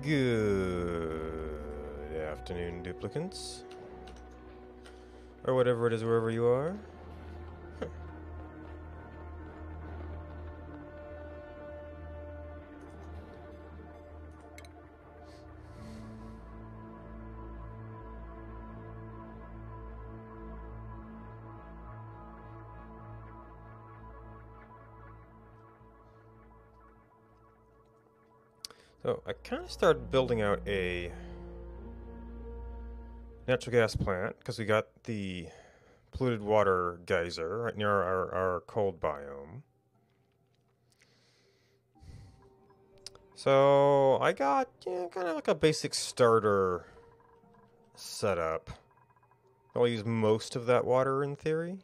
Good afternoon, duplicants. Or whatever it is, wherever you are. So, I kind of started building out a natural gas plant because we got the polluted water geyser right near our cold biome. So, I got kind of like a basic starter setup. I'll use most of that water in theory.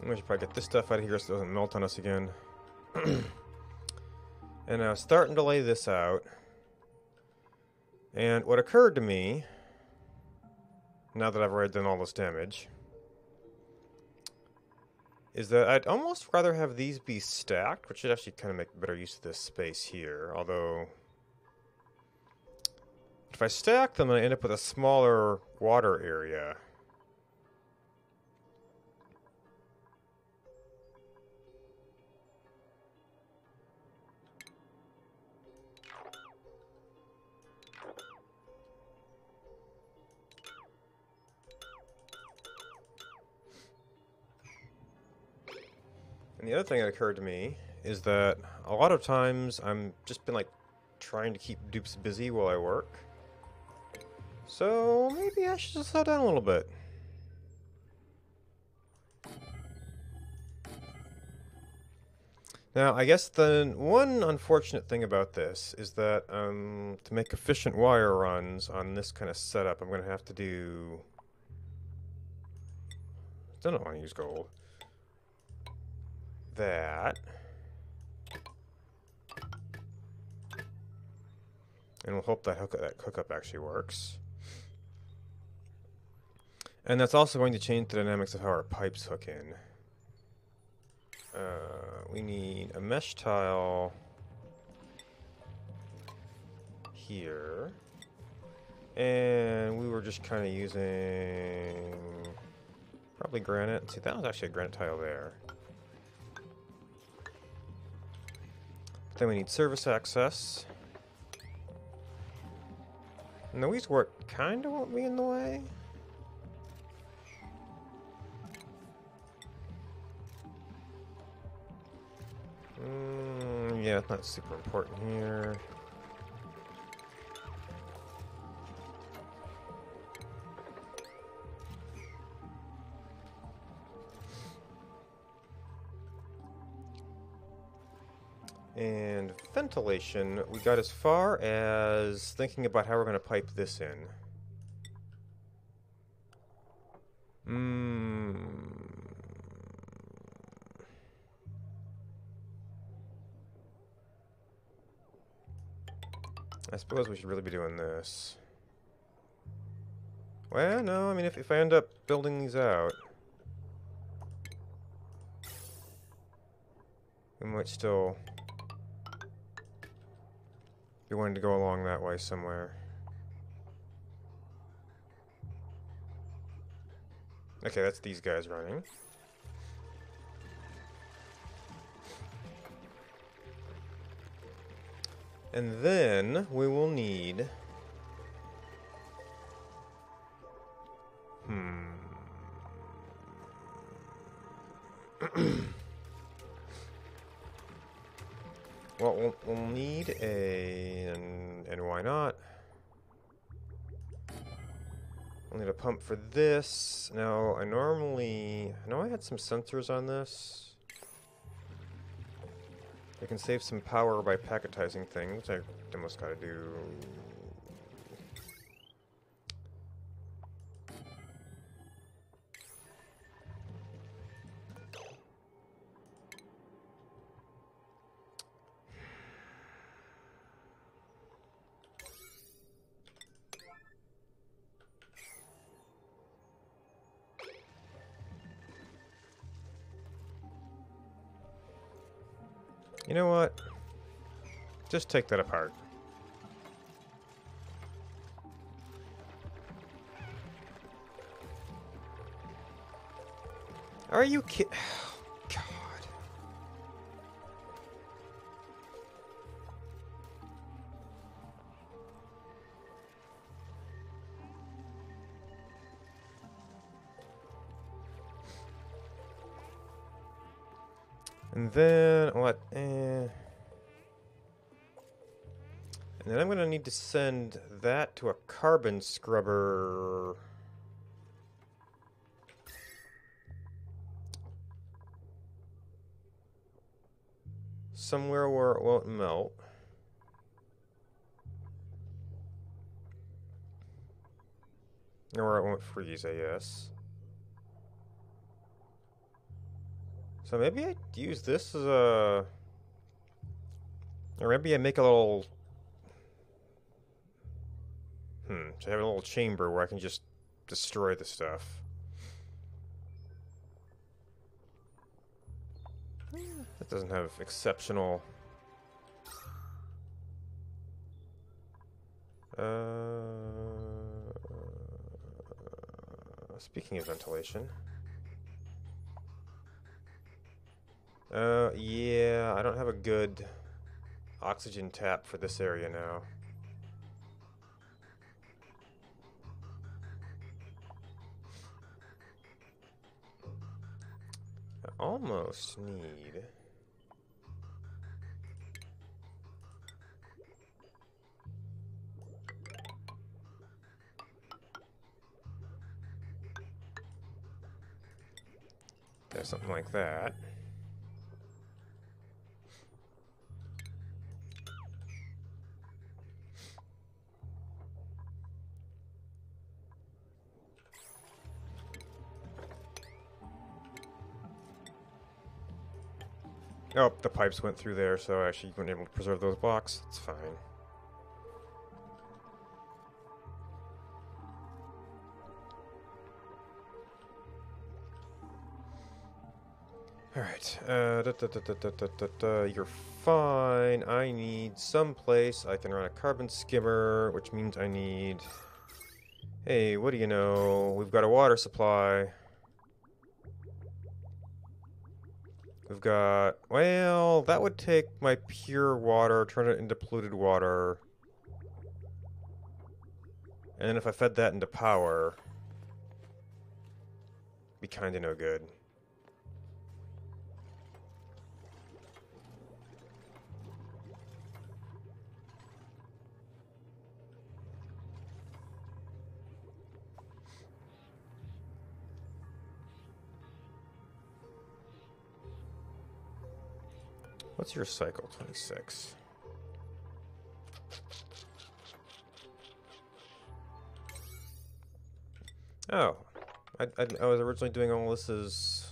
We should probably get this stuff out of here so it doesn't melt on us again. And I was starting to lay this out. And what occurred to me, now that I've already done all this damage, is that I'd almost rather have these be stacked, which should actually kind of make better use of this space here. Although, if I stack them, I end up with a smaller water area. And the other thing that occurred to me is that a lot of times I'm just been like trying to keep dupes busy while I work. So maybe I should just slow down a little bit. Now, I guess the one unfortunate thing about this is that to make efficient wire runs on this kind of setup, I'm going to have to do... Still don't want to use gold. That. And we'll hope that hookup actually works. And that's also going to change the dynamics of how our pipes hook in. We need a mesh tile here. And we were just kind of using probably granite. See, that was actually a granite tile there. Then we need service access. And these work kind of won't be in the way. Yeah, it's not super important here. And ventilation, we got as far as thinking about how we're going to pipe this in. I suppose we should really be doing this. Well, no, I mean, if I end up building these out, we might still be wanting to go along that way somewhere. Okay, that's these guys running. And then we will need... Well, we'll need a... And why not? We'll need a pump for this. Now, I know I had some sensors on this. I can save some power by packetizing things. I almost gotta do... You know what? Just take that apart. Are you kidding? God. And then what? And then I'm gonna need to send that to a carbon scrubber. Somewhere where it won't melt. Or where it won't freeze, I guess. So maybe I use this as a... Or maybe I make a little... So I have a little chamber where I can just destroy the stuff. That doesn't have exceptional... Speaking of ventilation... yeah, I don't have a good oxygen tap for this area now. I almost need... There's something like that. Oh, the pipes went through there, so actually you weren't able to preserve those blocks. It's fine. Alright, you're fine. I need some place I can run a carbon skimmer, which means I need... Hey, what do you know? We've got a water supply. We've got... Well, that would take my pure water, turn it into polluted water. And then if I fed that into power... Be kinda no good. What's your cycle? 26. Oh. I was originally doing all this as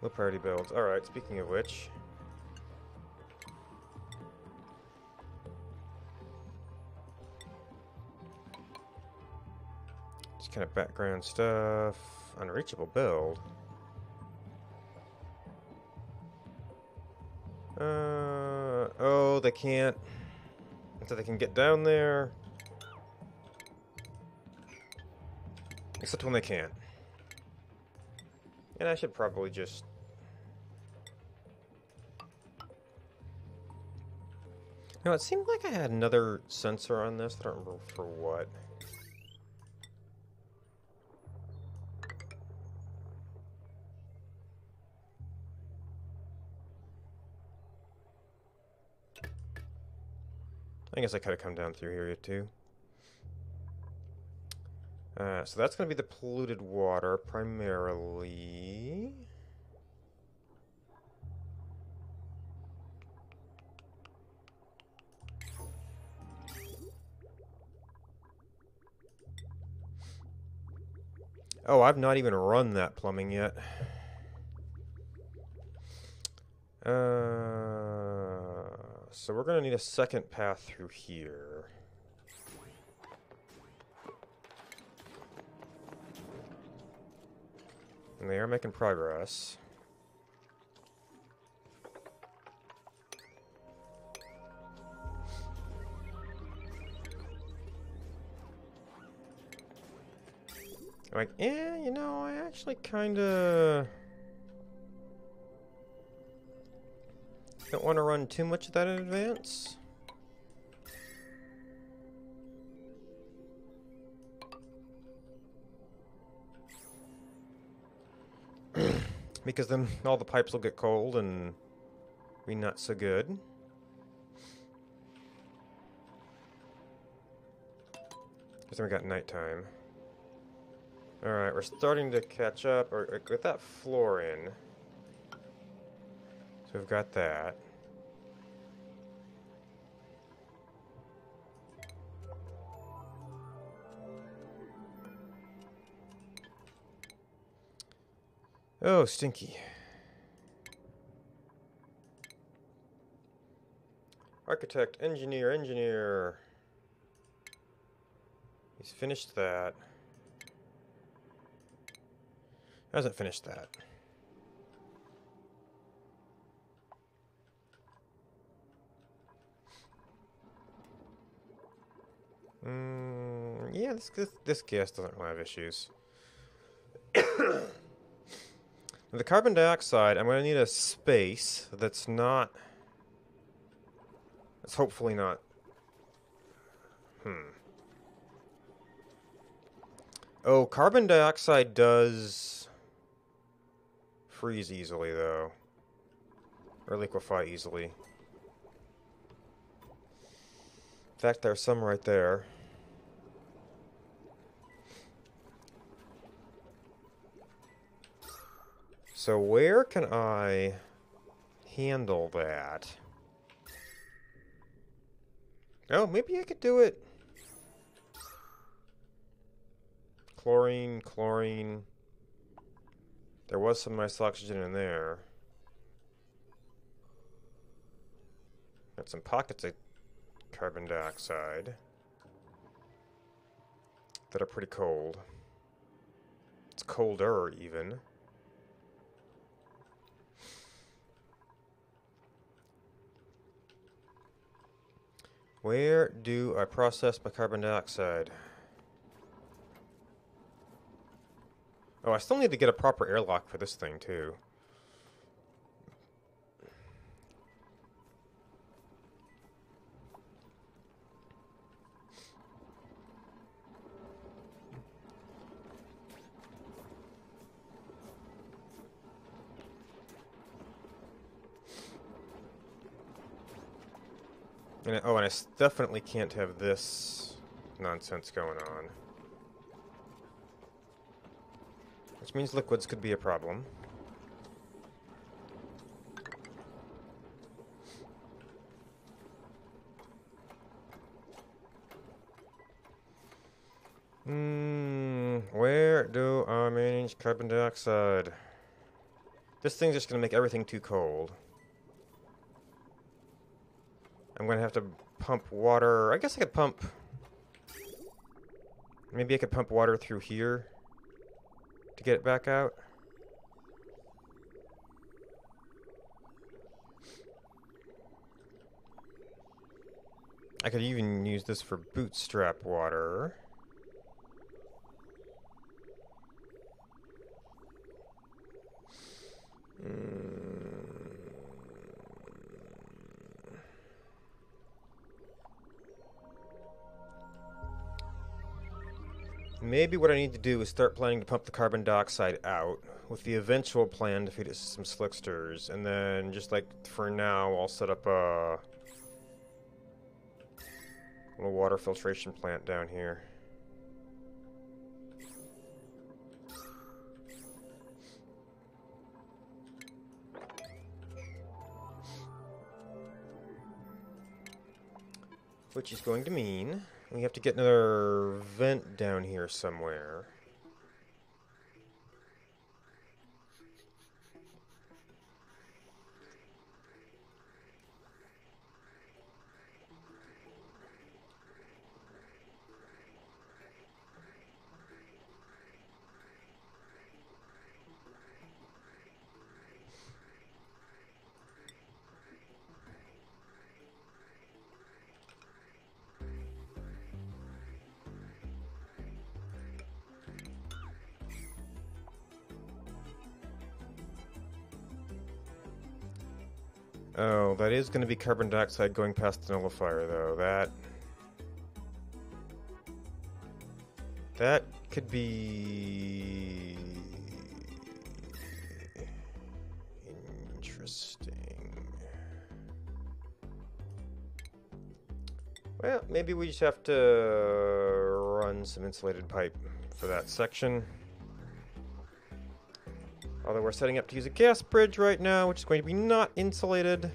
low priority builds. Alright, speaking of which. Just kind of background stuff. Unreachable build. Oh, they can't. So they can get down there. Except when they can't. And I should probably just... No, it seemed like I had another sensor on this. I don't remember for what. I guess I could have come down through here too. So that's going to be the polluted water primarily. Oh, I've not even run that plumbing yet. So we're going to need a second path through here. And they are making progress. Like, you know, I actually kind of don't want to run too much of that in advance. Because then all the pipes will get cold and be not so good. Because then we got nighttime. Alright, we're starting to catch up, or with that floor in. So we've got that. Oh, stinky. Architect, engineer, engineer. He's finished that. Hasn't finished that. Yeah, this gas doesn't have issues. The carbon dioxide, I'm going to need a space that's not... It's hopefully not... Oh, carbon dioxide does freeze easily, though. Or liquefy easily. In fact, there's some right there. So where can I handle that? Oh, maybe I could do it. Chlorine, chlorine. There was some nice oxygen in there. Got some pockets of carbon dioxide that are pretty cold. It's colder, even. Where do I process my carbon dioxide? Oh, I still need to get a proper airlock for this thing, too. And oh, and I definitely can't have this nonsense going on. Which means liquids could be a problem. Where do I manage carbon dioxide? This thing's just going to make everything too cold. I'm going to have to pump water. I guess I could pump... Maybe I could pump water through here to get it back out. I could even use this for bootstrap water. Maybe what I need to do is start planning to pump the carbon dioxide out, with the eventual plan to feed it some slicksters, and then just like for now, I'll set up a little water filtration plant down here. Which is going to mean we have to get another vent down here somewhere. Oh, that is going to be carbon dioxide going past the nullifier, though. That could be interesting. Well, maybe we just have to run some insulated pipe for that section. Although we're setting up to use a gas bridge right now, which is going to be not insulated.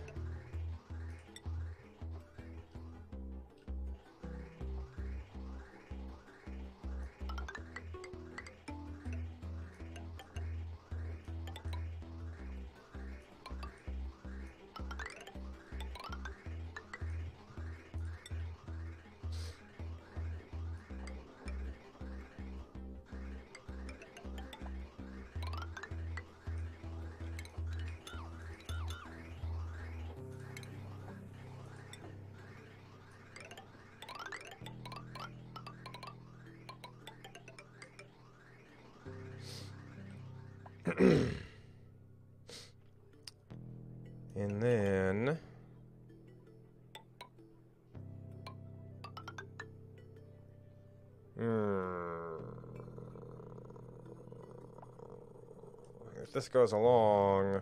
And then if this goes along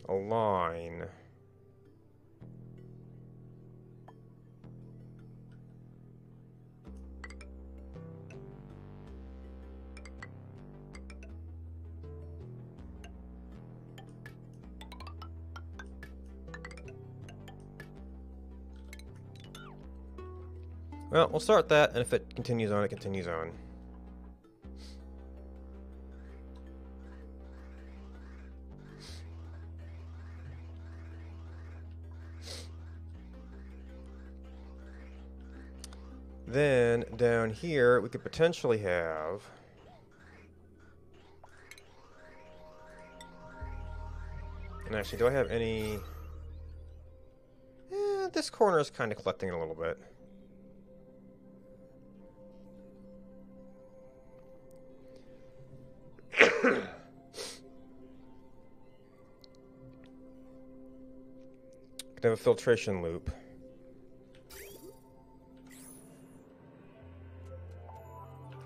a line, well, we'll start that, and if it continues on, it continues on. Then, down here, we could potentially have... And actually, do I have any... this corner is kind of collecting a little bit. Could have a filtration loop.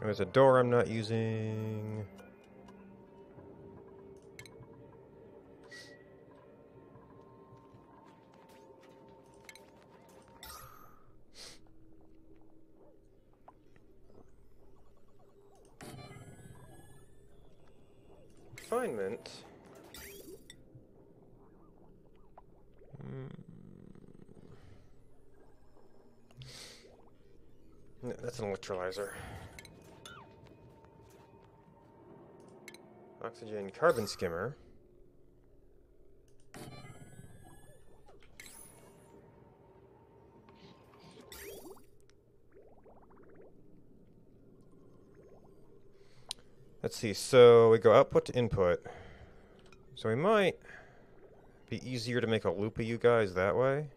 There's a door I'm not using. Refinement. No, that's an electrolyzer. Oxygen carbon skimmer. Let's see, so we go output to input. So we might be easier to make a loop of you guys that way.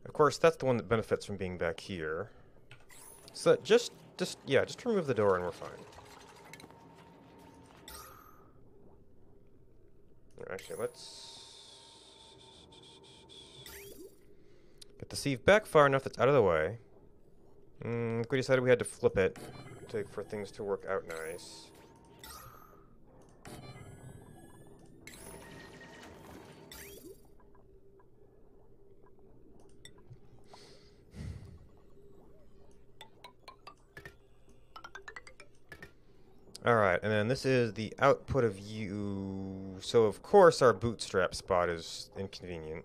Of course, that's the one that benefits from being back here. So just remove the door and we're fine. Actually, let's get the sieve back far enough that's out of the way. We decided we had to flip it for things to work out nice. Alright, and then this is the output of you. So of course our bootstrap spot is inconvenient.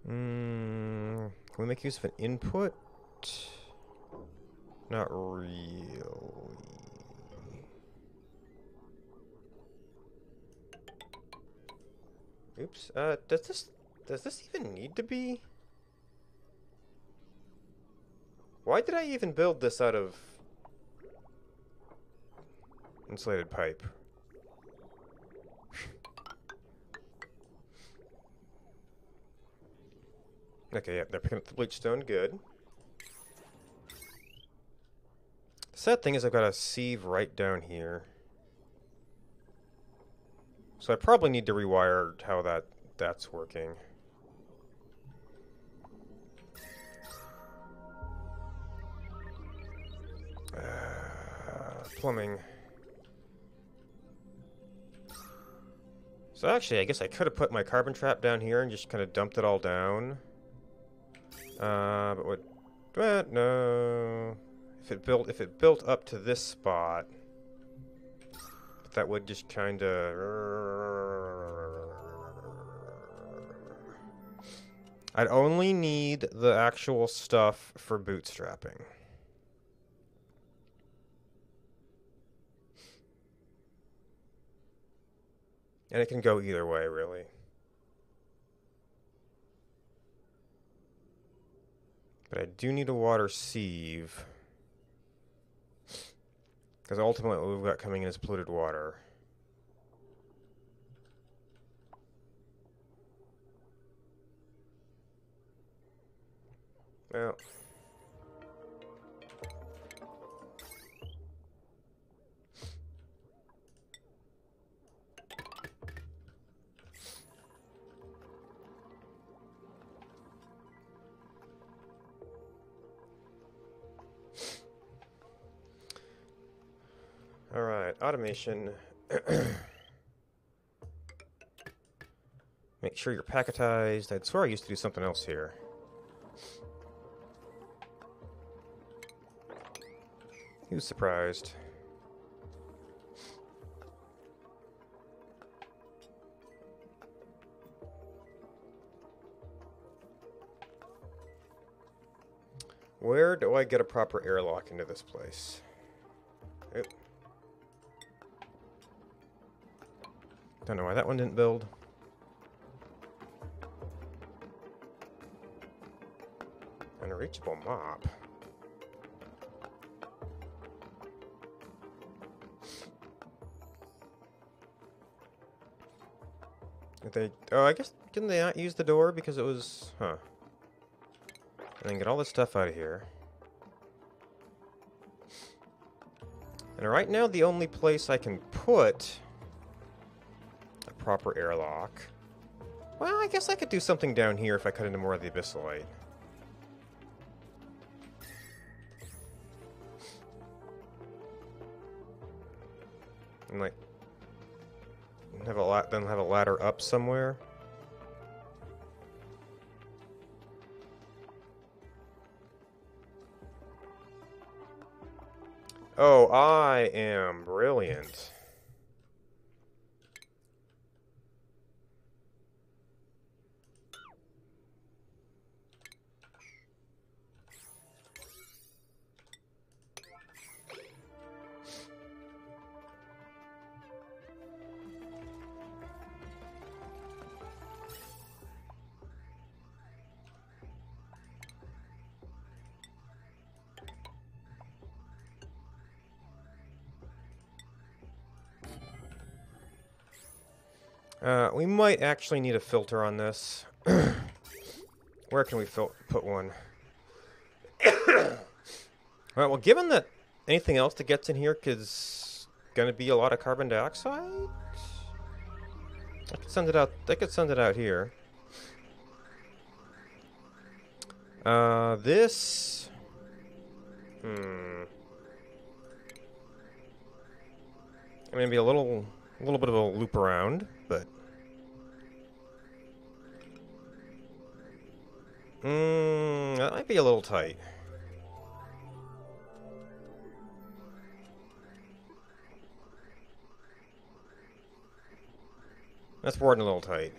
Can we make use of an input? Not really. Oops. Does this even need to be? Why did I even build this out of insulated pipe? Okay, yeah, they're picking up the bleach stone. Good. The sad thing is I've got a sieve right down here. So I probably need to rewire how that's working. Plumbing. So actually, I guess I could have put my carbon trap down here and just kind of dumped it all down. But what? Well, no. If it built up to this spot, that would just kind of. I'd only need the actual stuff for bootstrapping. And it can go either way, really. But I do need a water sieve. Because ultimately what we've got coming in is polluted water. Well. Alright, automation. Make sure you're packetized. I swear I used to do something else here. He was surprised. Where do I get a proper airlock into this place? Oop. Don't know why that one didn't build. Unreachable mop. Oh, I guess, didn't they not use the door because it was, huh. And then get all this stuff out of here. And right now the only place I can put a proper airlock. Well, I guess I could do something down here if I cut into more of the abyssalite. And like then have a ladder up somewhere. Oh, I am brilliant. We might actually need a filter on this. Where can we put one? Alright, well, given that anything else that gets in here is going to be a lot of carbon dioxide, I could send it out. I could send it out here. This. I'm gonna be a little bit of a loop around, but that might be a little tight. That's wording a little tight.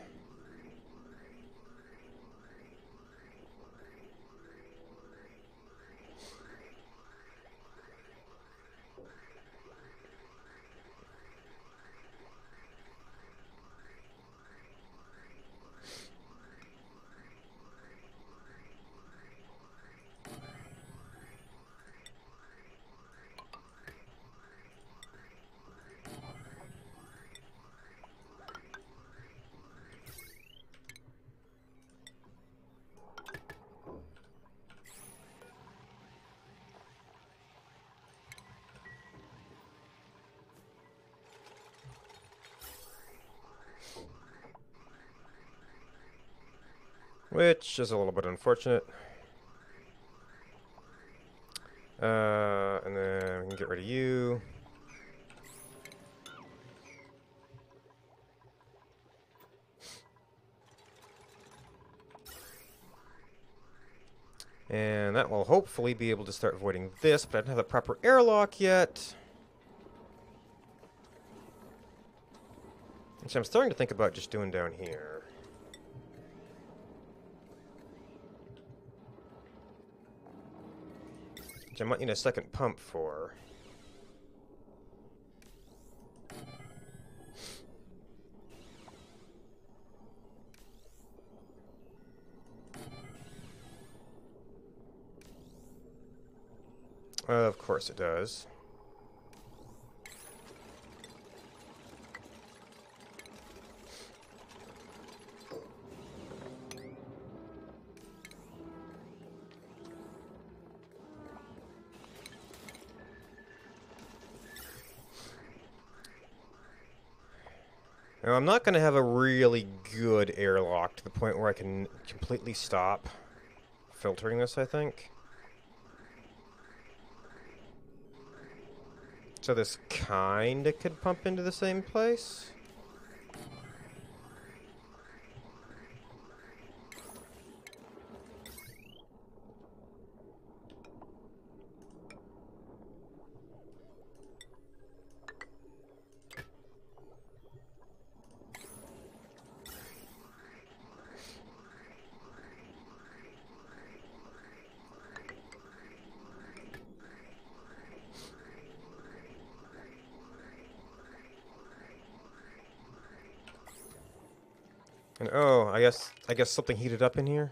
which is a little bit unfortunate. And then we can get rid of you. And that will hopefully be able to start avoiding this, but I don't have the proper airlock yet. Which I'm starting to think about just doing down here. Which I might need a second pump for. Of course it does. Now, I'm not going to have a really good airlock to the point where I can completely stop filtering this, I think. So this kinda could pump into the same place. And oh, I guess something heated up in here.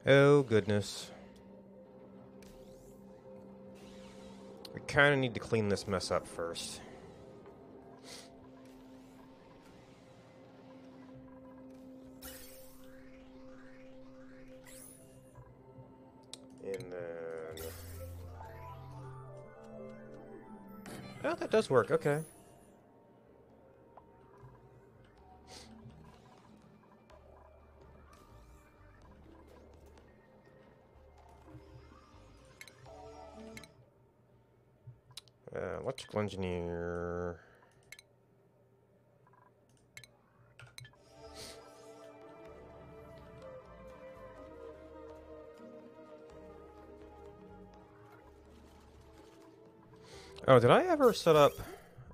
Oh goodness. We kind of need to clean this mess up first. And then... oh, that does work. Okay. Electrical engineer. Oh, did I ever set up...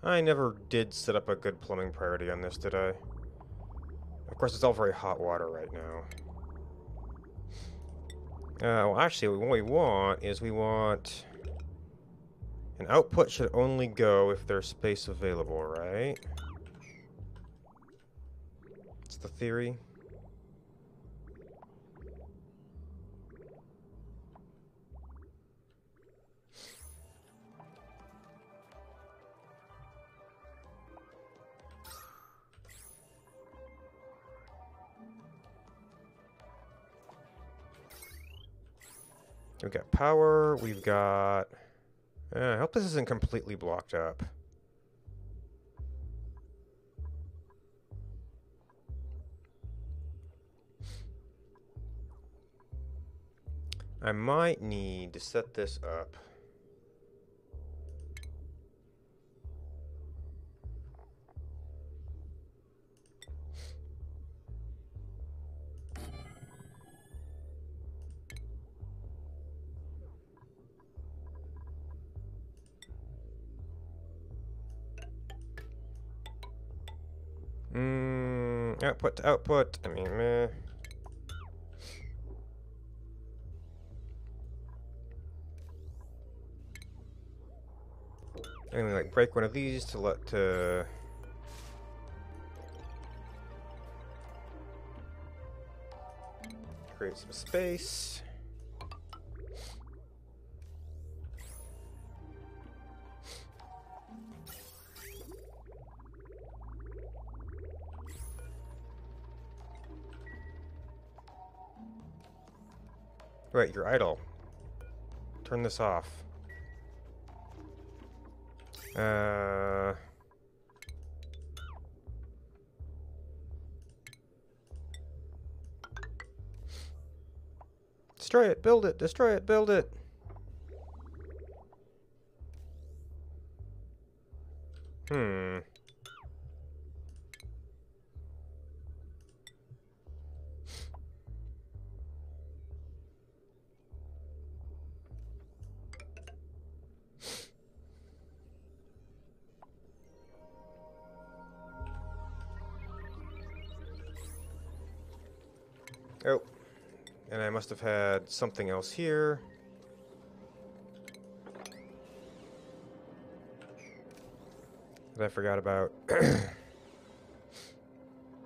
I never did set up a good plumbing priority on this, did I? Of course, it's all very hot water right now. Well, actually, what we want is we want... an output should only go if there's space available, right? That's the theory. We've got power, we've got... I hope this isn't completely blocked up. I might need to set this up. Output to output. I mean, meh. I'm gonna like break one of these to create some space. Right, you're idle. Turn this off. Destroy it, build it, destroy it, build it. Oh, and I must have had something else here. That I forgot about.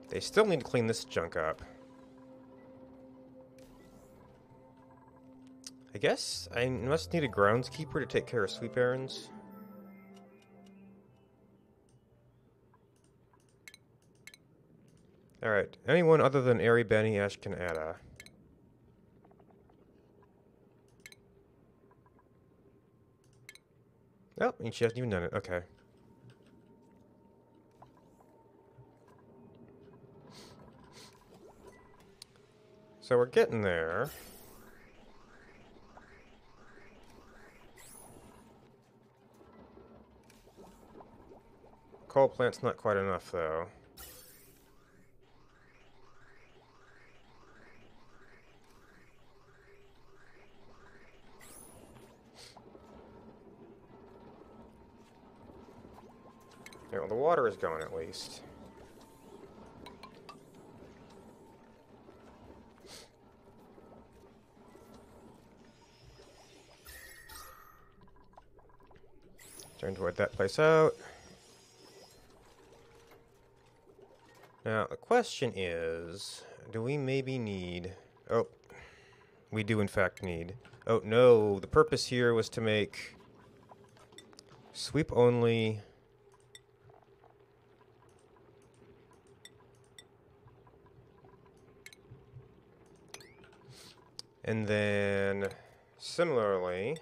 They still need to clean this junk up. I guess I must need a groundskeeper to take care of sweep errands. Alright, anyone other than Ari, Benny, Ashken, Ada. Oh, and she hasn't even done it. Okay. So we're getting there. Coal plant's not quite enough, though. Yeah, well, the water is going at least. Trying to void that place out. Now, the question is, do we maybe need... Oh, we do in fact need... Oh, no, the purpose here was to make sweep only... And then, similarly...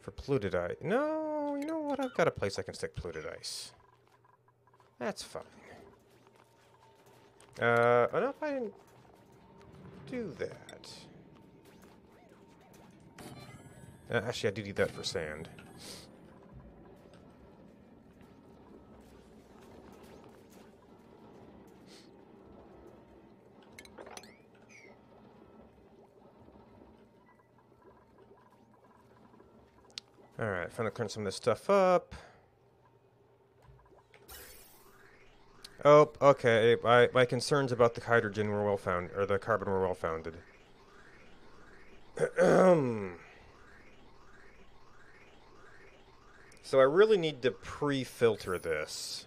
For polluted ice. No, you know what? I've got a place I can stick polluted ice. That's fine. Oh no, I didn't do that. Actually, I do need that for sand. Alright, finally clearing some of this stuff up. Oh, okay. My concerns about the hydrogen were well founded, or the carbon were well founded. So I really need to pre-filter this.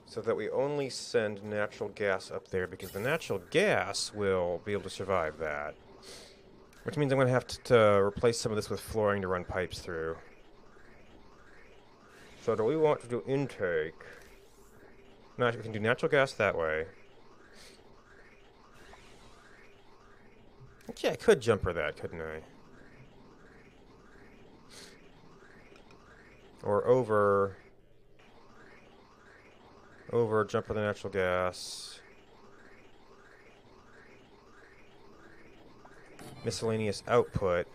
So that we only send natural gas up there, because the natural gas will be able to survive that. Which means I'm going to have to replace some of this with flooring to run pipes through. So do we want to do intake? No, we can do natural gas that way. Okay, I could jumper that, couldn't I? Or over jumper the natural gas. Miscellaneous output.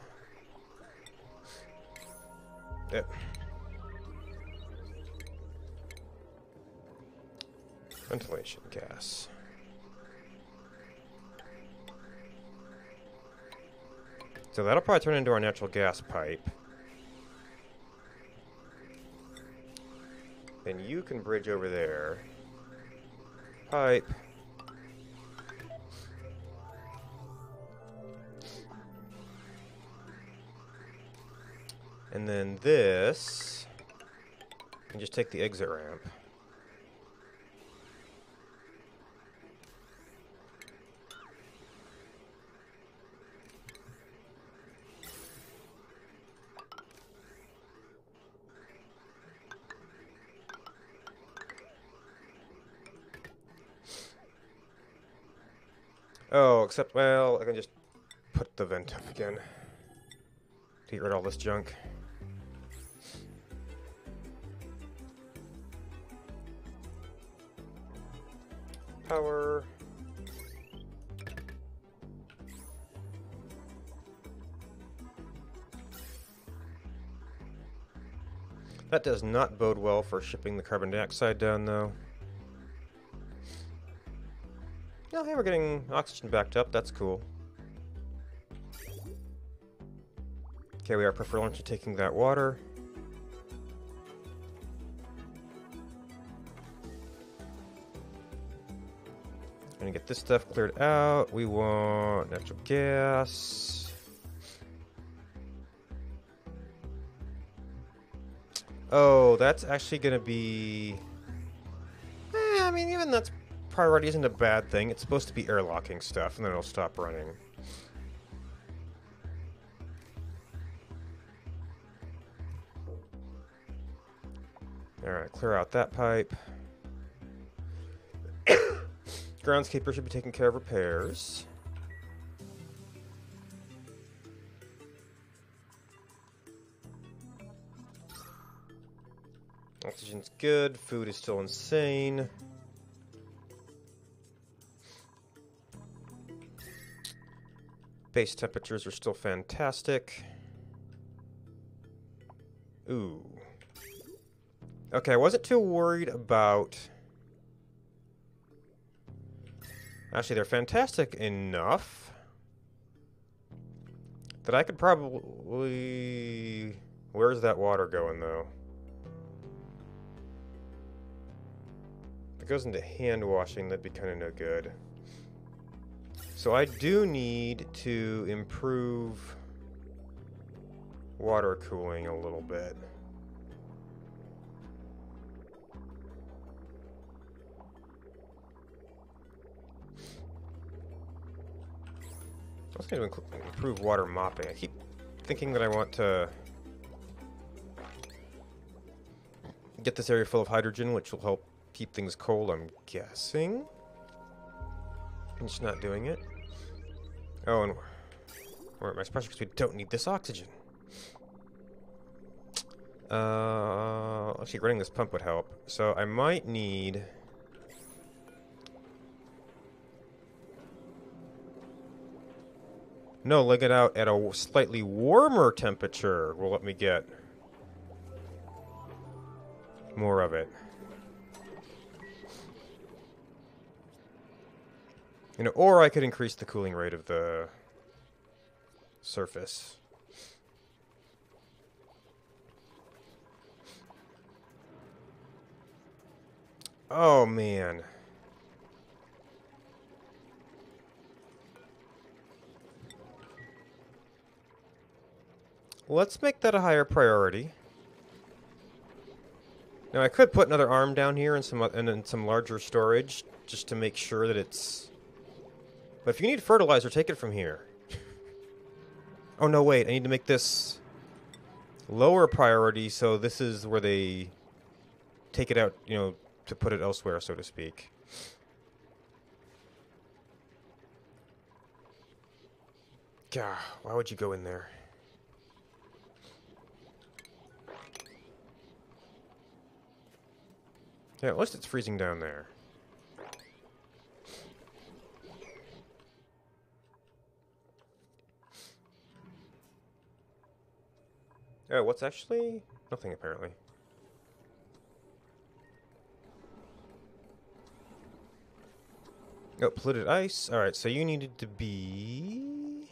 Yep. Ventilation gas. So that'll probably turn into our natural gas pipe. Then you can bridge over there. Pipe. And then this, and just take the exit ramp. Oh, except, well, I can just put the vent up again. to get rid of all this junk. Power. That does not bode well for shipping the carbon dioxide down, though. Oh, hey, we're getting oxygen backed up. That's cool. Okay, we are preferentially taking that water. Gonna get this stuff cleared out. We want natural gas. Oh, that's actually gonna be... I mean, even that's priority isn't a bad thing. It's supposed to be airlocking stuff, and then it'll stop running. Alright, clear out that pipe. Groundskeeper should be taking care of repairs. Oxygen's good. Food is still insane. Base temperatures are still fantastic. Ooh. Okay, I wasn't too worried about... Actually, they're fantastic enough that I could probably... Where's that water going, though? If it goes into hand washing, that'd be kind of no good. So I do need to improve water cooling a little bit. I also need to improve water mopping. I keep thinking that I want to get this area full of hydrogen, which will help keep things cold, I'm guessing. I'm just not doing it. Oh, and we're at my special because we don't need this oxygen. Actually, running this pump would help. So I might need... No, leg it out at a slightly warmer temperature will let me get more of it. You know, or I could increase the cooling rate of the surface. Oh, man. Let's make that a higher priority. Now, I could put another arm down here and some larger storage just to make sure that it's... But if you need fertilizer, take it from here. Oh, no, wait. I need to make this lower priority, so this is where they take it out, you know, to put it elsewhere, so to speak. God, why would you go in there? Yeah, at least it's freezing down there. Oh, what's actually... Nothing, apparently. Oh, polluted ice. Alright, so you needed to be...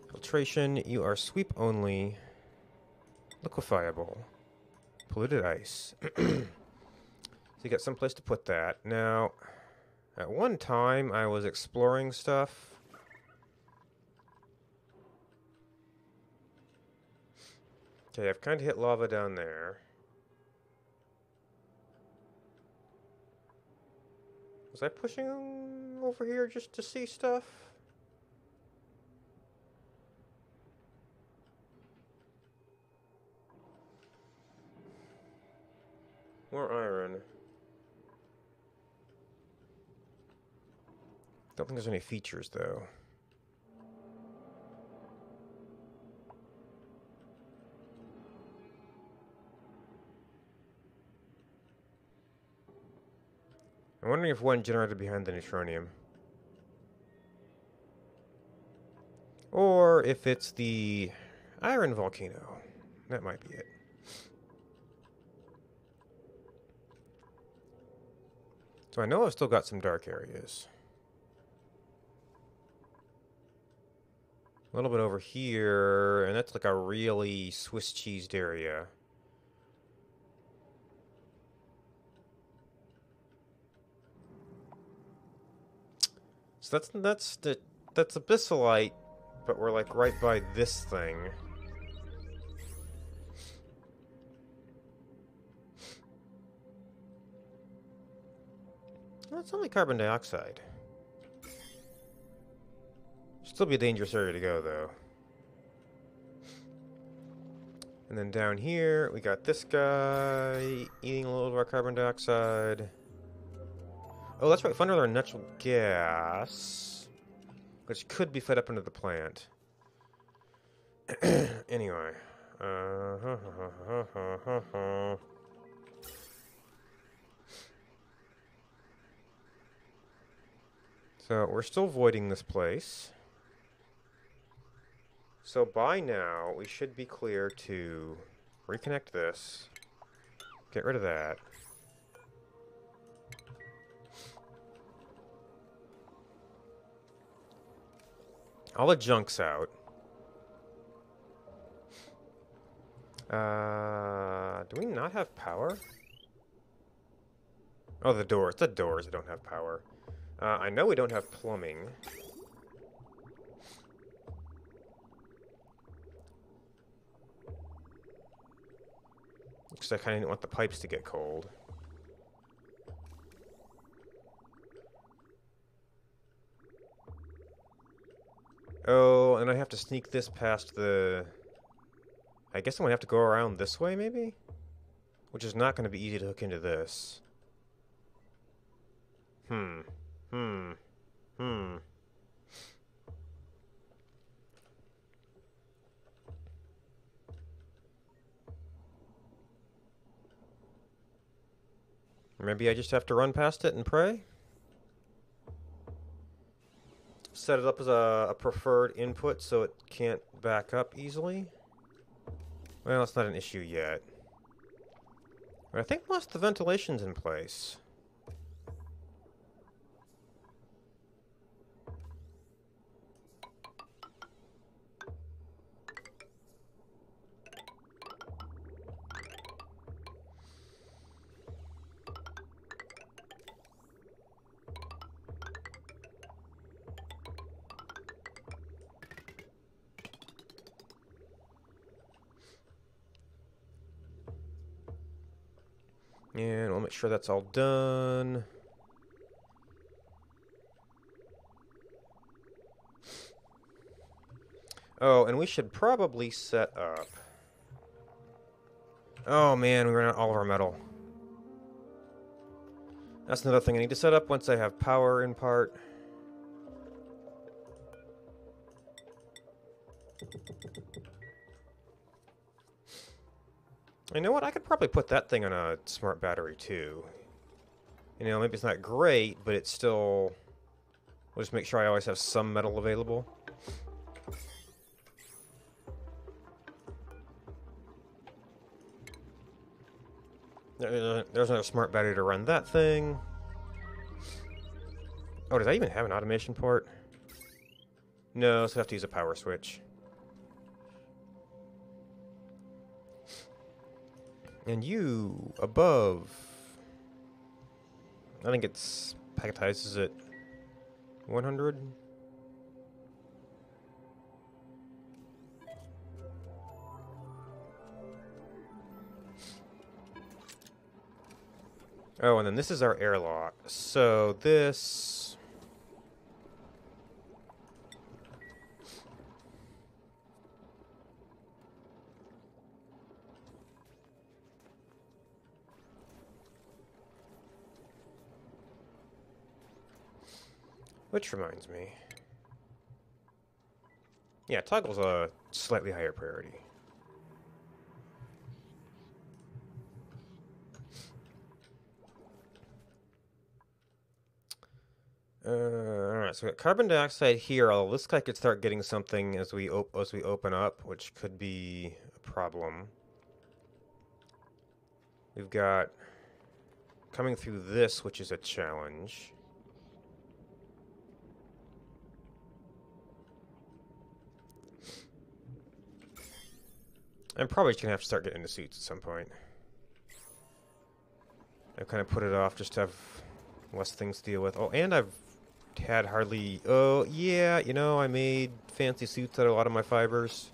Filtration. You are sweep only. Liquefiable. Polluted ice. So you got someplace to put that. Now, at one time, I was exploring stuff. Okay, I've kind of hit lava down there. Was I pushing over here just to see stuff? More iron. Don't think there's any features, though. wondering if one generated behind the neutronium. Or if it's the iron volcano. That might be it. So I know I've still got some dark areas. A little bit over here, and that's like a really Swiss cheesed area. So that's abyssalite, but we're like right by this thing. Well, it's only carbon dioxide. Still be a dangerous area to go, though. And then down here, we got this guy eating a little of our carbon dioxide. Oh, that's right. Thunder and natural gas, which could be fed up into the plant. Anyway. So we're still voiding this place. So by now, we should be clear to reconnect this. Get rid of that. All the junk's out. Do we not have power? Oh, the doors. The doors don't have power. I know we don't have plumbing. Because I kind of didn't want the pipes to get cold. Oh, and I have to sneak this past the... I guess I'm going to have to go around this way, maybe? Which is not going to be easy to hook into this. Maybe I just have to run past it and pray? Set it up as a preferred input so it can't back up easily? Well, it's not an issue yet. But I think most of the ventilation's in place. And we'll make sure that's all done. Oh, and we should probably set up... Oh man, we ran out all of our metal. That's another thing I need to set up once I have power in part. You know what? I could probably put that thing on a smart battery too. You know, maybe it's not great, but it's still... We'll just make sure I always have some metal available. There's another smart battery to run that thing. Oh, does that even have an automation port? No, so I have to use a power switch. And you, above... I think it's packetizes at 100. Oh, and then this is our airlock. So this... Which reminds me. Yeah, toggle's a slightly higher priority. Alright, so we got carbon dioxide here, although this guy could start getting something as we open up, which could be a problem. We've got coming through this, which is a challenge. I'm probably just gonna have to start getting into suits at some point. I've kind of put it off just to have less things to deal with. Oh, and I've had hardly... Oh, yeah, you know, I made fancy suits out of a lot of my fibers.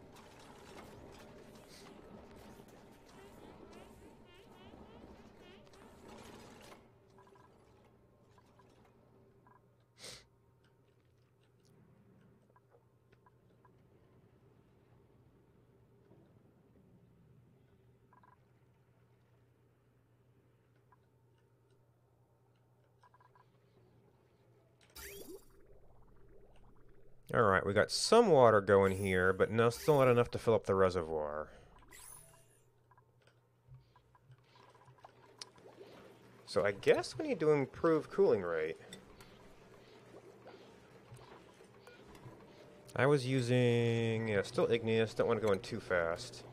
Alright, we got some water going here, but no, still not enough to fill up the reservoir. So I guess we need to improve cooling rate. I was using... Yeah, still igneous, don't want to go in too fast.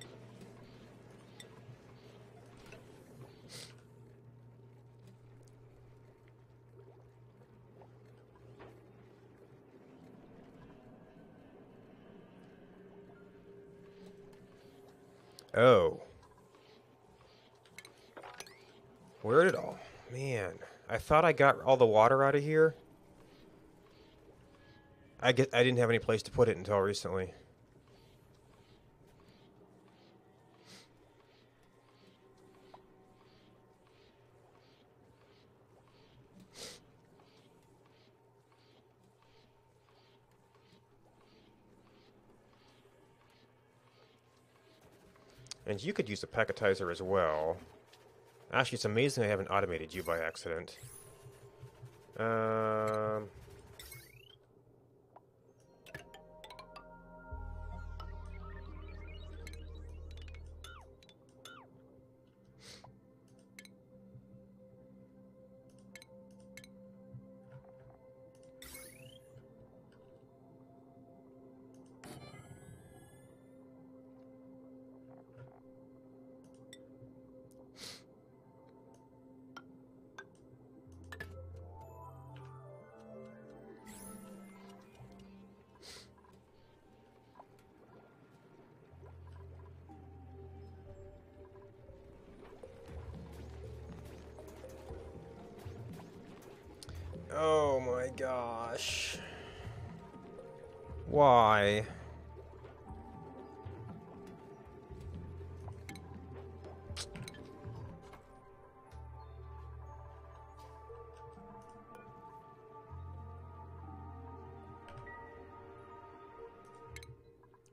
Oh. Where did all... Man, I thought I got all the water out of here. I didn't have any place to put it until recently. And you could use a packetizer as well. Actually, it's amazing I haven't automated you by accident. Oh my gosh. Why?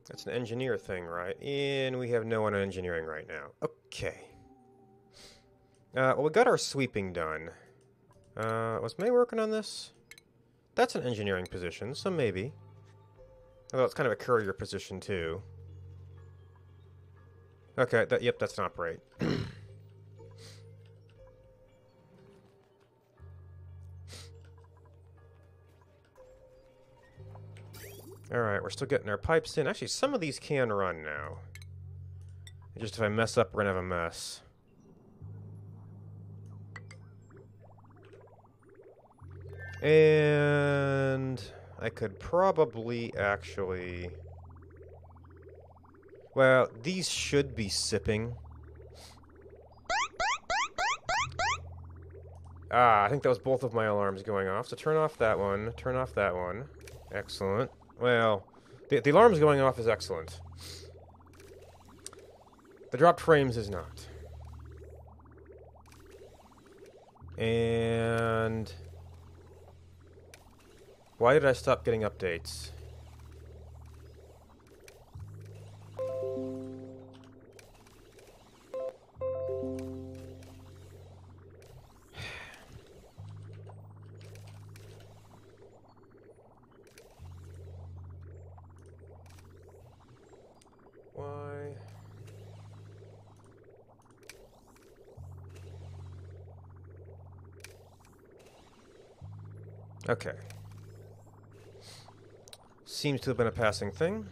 That's an engineer thing, right? And we have no one on engineering right now. Okay. Well, we got our sweeping done. Was May working on this? That's an engineering position, so maybe. Although it's kind of a courier position, too. Okay, yep, that's an operate. Alright, we're still getting our pipes in. Actually, some of these can run now. Just if I mess up, we're gonna have a mess. And I could probably actually... Well, these should be sipping. Ah, I think that was both of my alarms going off. So turn off that one, turn off that one. Excellent. Well, the alarms going off is excellent. The dropped frames is not. And... Why did I stop getting updates? Why? Okay. seems to have been a passing thing.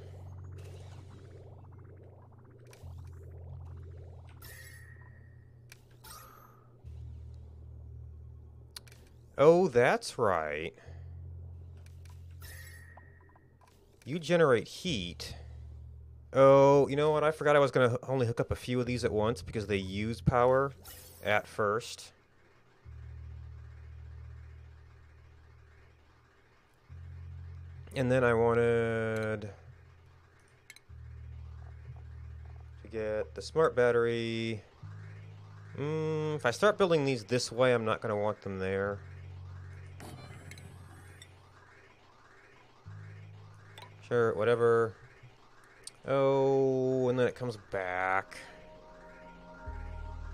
Oh, that's right. You generate heat. Oh, you know what? I forgot I was going to only hook up a few of these at once because they use power at first. And then I wanted to get the smart battery. If I start building these this way, I'm not going to want them there. Sure, whatever. Oh, and then it comes back.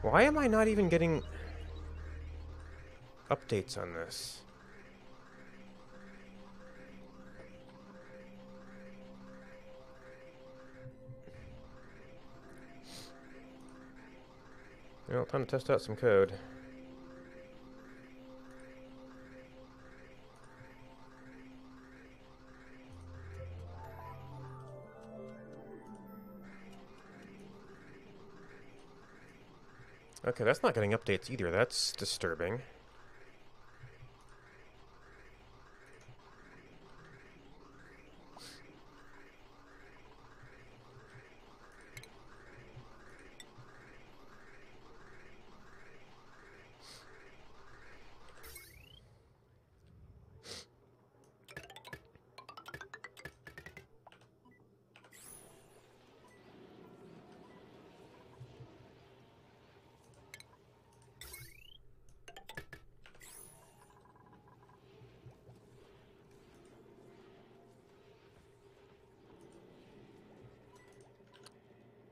Why am I not even getting updates on this? Well, time to test out some code. Okay, that's not getting updates either. That's disturbing.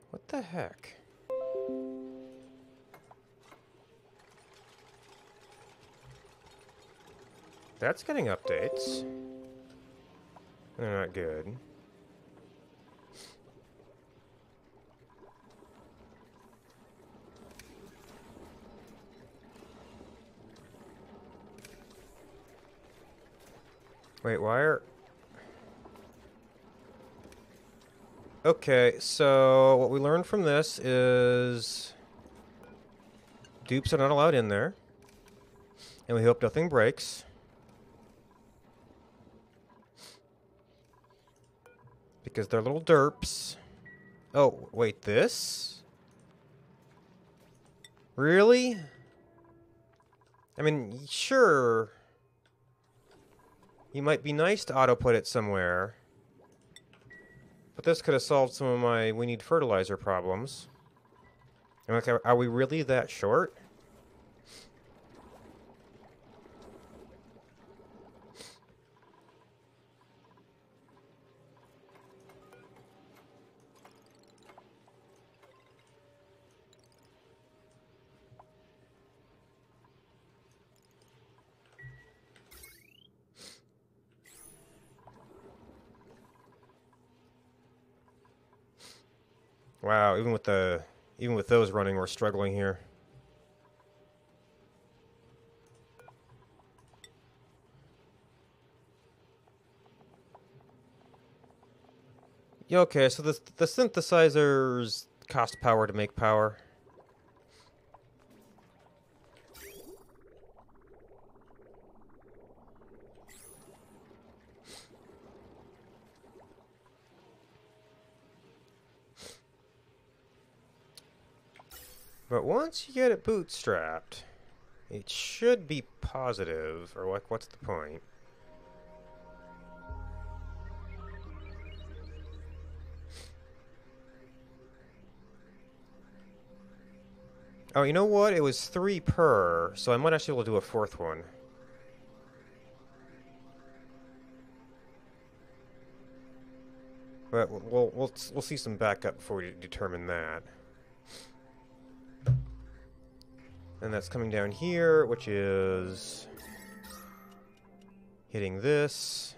What the heck? That's getting updates. They're not good. Wait, why are... Okay, so what we learned from this is dupes are not allowed in there. And we hope nothing breaks. Because they're little derps. Oh, wait, this? Really? I mean, sure. You might be nice to auto-put it somewhere. But this could have solved some of my we need fertilizer problems. I'm like, are we really that short? Wow, even with those running, we're struggling here. Yeah, okay, so the synthesizers cost power to make power. But once you get it bootstrapped, it should be positive, or like, what's the point? Oh, you know what? It was 3 per, so I might actually be able to do a 4th one. But we'll see some backup before we determine that. And that's coming down here, which is hitting this.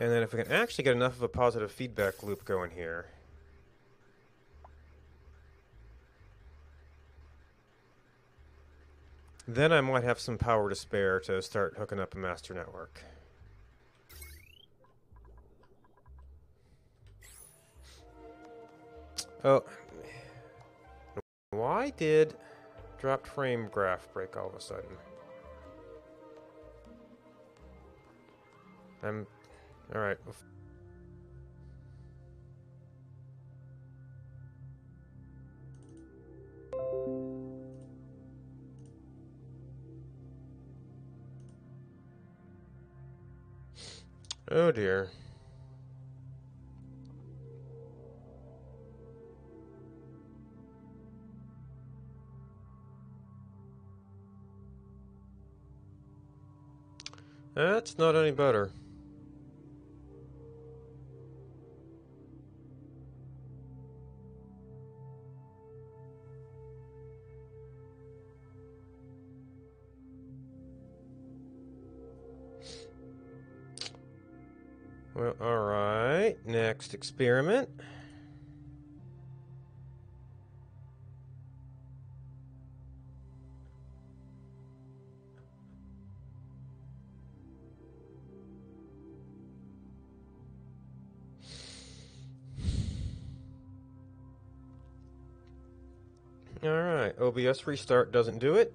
And then if we can actually get enough of a positive feedback loop going here, then I might have some power to spare to start hooking up a master network. Oh, why did dropped frame graph break all of a sudden? All right. Oh dear. That's not any better. Well, alright. Next experiment. Alright, OBS restart doesn't do it.